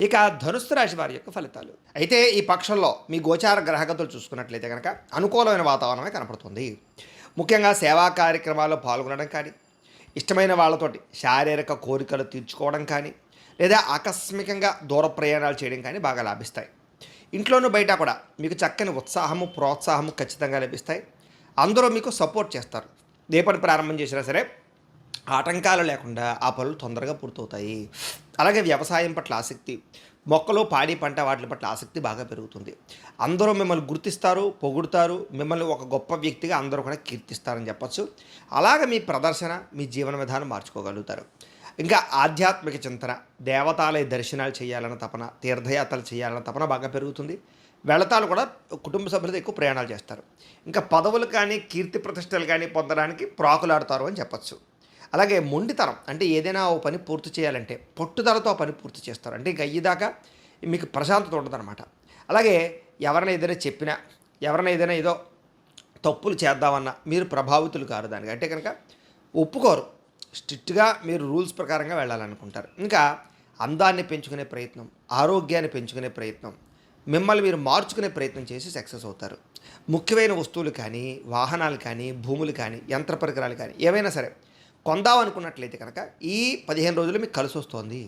ఇక ధనుస్సు రాశి వారి యొక్క ఫలితాలు. అయితే ఈ పక్షంలో మీ గోచార గ్రహగతులు చూసుకున్నట్లయితే గనక అనుకూలమైన వాతావరణమే కనపడుతుంది. ముఖ్యంగా సేవా కార్యక్రమాల్లో పాల్గొనడం కానీ, ఇష్టమైన వాళ్ళతోటి శారీరక కోరికలు తీర్చుకోవడం కానీ, లేదా ఆకస్మికంగా దూర ప్రయాణాలు చేయడం కానీ బాగా లాభిస్తాయి. ఇంట్లోనూ బయట కూడా మీకు చక్కని ఉత్సాహము, ప్రోత్సాహము ఖచ్చితంగా లభిస్తాయి. అందరూ మీకు సపోర్ట్ చేస్తారు. ఏ పని ప్రారంభం చేసినా సరే ఆటంకాలు లేకుండా ఆ పనులు తొందరగా పూర్తవుతాయి. అలాగే వ్యవసాయం పట్ల ఆసక్తి, మొక్కలు, పాడి పంట వాటి పట్ల ఆసక్తి బాగా పెరుగుతుంది. అందరూ మిమ్మల్ని గుర్తిస్తారు, పొగుడుతారు. మిమ్మల్ని ఒక గొప్ప వ్యక్తిగా అందరూ కూడా కీర్తిస్తారని చెప్పొచ్చు. అలాగే మీ ప్రదర్శన, మీ జీవన విధానం మార్చుకోగలుగుతారు. ఇంకా ఆధ్యాత్మిక చింతన, దేవతాలయ దర్శనాలు చేయాలన్న తపన, తీర్థయాత్రలు చేయాలన్న తపన బాగా పెరుగుతుంది. వెళతాలు కూడా కుటుంబ సభ్యులతో ఎక్కువ ప్రయాణాలు చేస్తారు. ఇంకా పదవులు కానీ, కీర్తి ప్రతిష్టలు కానీ పొందడానికి ప్రాకులాడతారు అని చెప్పచ్చు. అలాగే మొండితనం, అంటే ఏదైనా ఓ పని పూర్తి చేయాలంటే పట్టుదలతో ఆ పని పూర్తి చేస్తారు. అంటే ఇంక అయ్యేదాకా మీకు ప్రశాంతత ఉండదన్నమాట. అలాగే ఎవరైనా ఏదైనా చెప్పినా, ఎవరైనా ఏదైనా ఏదో తప్పులు చేద్దామన్నా మీరు ప్రభావితులు కారు దానికి. అంటే కనుక ఒప్పుకోరు. స్ట్రిక్ట్గా మీరు రూల్స్ ప్రకారంగా వెళ్ళాలనుకుంటారు. ఇంకా అందాన్ని పెంచుకునే ప్రయత్నం, ఆరోగ్యాన్ని పెంచుకునే ప్రయత్నం, మిమ్మల్ని మీరు మార్చుకునే ప్రయత్నం చేసి సక్సెస్ అవుతారు. ముఖ్యమైన వస్తువులు కానీ, వాహనాలు కానీ, భూములు కానీ, యంత్ర పరికరాలు కానీ ఏవైనా సరే కొందాం అనుకున్నట్లయితే కనుక ఈ 15 రోజులు మీకు కలిసి వస్తుంది.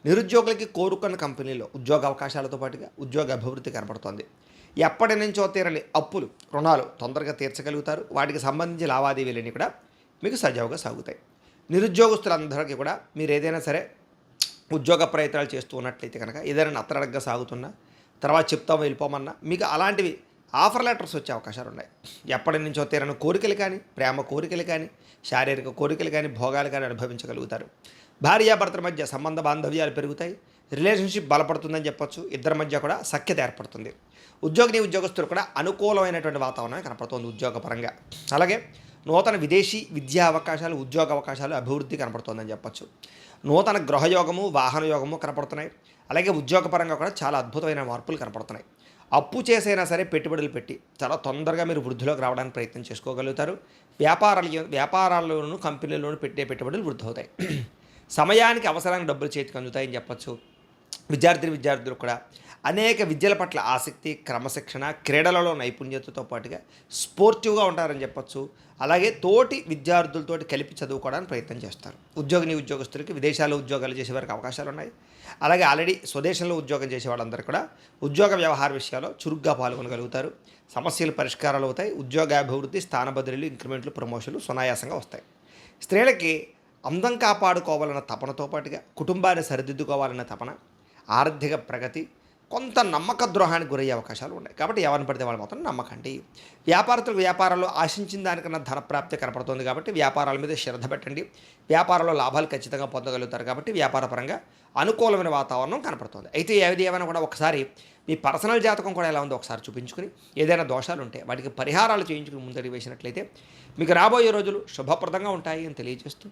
నిరుద్యోగులకి కోరుకున్న కంపెనీలో ఉద్యోగ అవకాశాలతో పాటుగా ఉద్యోగ అభివృద్ధి కనపడుతోంది. ఎప్పటి నుంచో తీరని అప్పులు, రుణాలు తొందరగా తీర్చగలుగుతారు. వాటికి సంబంధించి లావాదేవీలన్నీ కూడా మీకు సజావుగా సాగుతాయి. నిరుద్యోగస్తులందరికీ కూడా మీరు ఏదైనా సరే ఉద్యోగ ప్రయత్నాలు చేస్తూ ఉన్నట్లయితే కనుక ఏదైనా నత్తనడగ్గా సాగుతున్నా, తర్వాత చెప్తాము వెళ్ళిపోమన్నా మీకు అలాంటివి ఆఫర్ లెటర్స్ వచ్చే అవకాశాలు ఉన్నాయి. ఎప్పటి నుంచో తీరని కోరికలు కానీ, ప్రేమ కోరికలు కానీ, శారీరక కోరికలు కానీ, భోగాలు కానీ అనుభవించగలుగుతారు. భార్యాభర్తల మధ్య సంబంధ బాంధవ్యాలు పెరుగుతాయి. రిలేషన్షిప్ బలపడుతుందని చెప్పొచ్చు. ఇద్దరి మధ్య కూడా సఖ్యత ఏర్పడుతుంది. ఉద్యోగస్తులు కూడా అనుకూలమైనటువంటి వాతావరణం కనపడుతుంది ఉద్యోగపరంగా. అలాగే నూతన విదేశీ విద్యా అవకాశాలు, ఉద్యోగ అవకాశాలు అభివృద్ధి కనపడుతుందని చెప్పొచ్చు. నూతన గృహయోగము, వాహన యోగము కనపడుతున్నాయి. అలాగే ఉద్యోగపరంగా కూడా చాలా అద్భుతమైన మార్పులు కనపడుతున్నాయి. అప్పు చేసైనా సరే పెట్టుబడులు పెట్టి చాలా తొందరగా మీరు వృద్ధిలోకి రావడానికి ప్రయత్నం చేసుకోగలుగుతారు. వ్యాపారాల్లోనూ కంపెనీల్లోనూ పెట్టే పెట్టుబడులు వృద్ధి అవుతాయి. సమయానికి అవసరానికి డబ్బులు చేతికి అందుతాయని చెప్పచ్చు. విద్యార్థులు కూడా అనేక విద్యల పట్ల ఆసక్తి, క్రమశిక్షణ, క్రీడలలో నైపుణ్యతతో పాటుగా స్పోర్టివ్గా ఉంటారని చెప్పచ్చు. అలాగే తోటి విద్యార్థులతోటి కలిపి చదువుకోవడానికి ప్రయత్నం చేస్తారు. ఉద్యోగస్తులకి విదేశాల్లో ఉద్యోగాలు చేసే వారికి అవకాశాలు ఉన్నాయి. అలాగే ఆల్రెడీ స్వదేశంలో ఉద్యోగం చేసే వాళ్ళందరూ కూడా ఉద్యోగ వ్యవహార విషయాల్లో చురుగ్గా పాల్గొనగలుగుతారు. సమస్యలు పరిష్కారాలు అవుతాయి. ఉద్యోగాభివృద్ధి, స్థానబదిలీలు, ఇంక్రిమెంట్లు, ప్రమోషన్లు సునాయాసంగా వస్తాయి. స్త్రీలకి అందం కాపాడుకోవాలన్న తపనతో పాటుగా కుటుంబాన్ని సరిదిద్దుకోవాలన్న తపన, ఆర్థిక ప్రగతి, కొంత నమ్మక ద్రోహానికి గురయ్యే అవకాశాలు ఉన్నాయి. కాబట్టి ఎవరిని పడితే వాళ్ళు మాత్రం నమ్మకండి. వ్యాపారాల్లో ఆశించిన దానికన్నా ధనప్రాప్తి కనపడుతుంది. కాబట్టి వ్యాపారాల మీద శ్రద్ధ పెట్టండి. వ్యాపారంలో లాభాలు ఖచ్చితంగా పొందగలుగుతారు. కాబట్టి వ్యాపారపరంగా అనుకూలమైన వాతావరణం కనపడుతుంది. అయితే ఏమైనా కూడా ఒకసారి మీ పర్సనల్ జాతకం కూడా ఎలా ఉందో ఒకసారి చూపించుకుని, ఏదైనా దోషాలు ఉంటే వాటికి పరిహారాలు చేయించుకుని ముందడుగు వేసినట్లయితే మీకు రాబోయే రోజులు శుభప్రదంగా ఉంటాయి అని తెలియజేస్తూ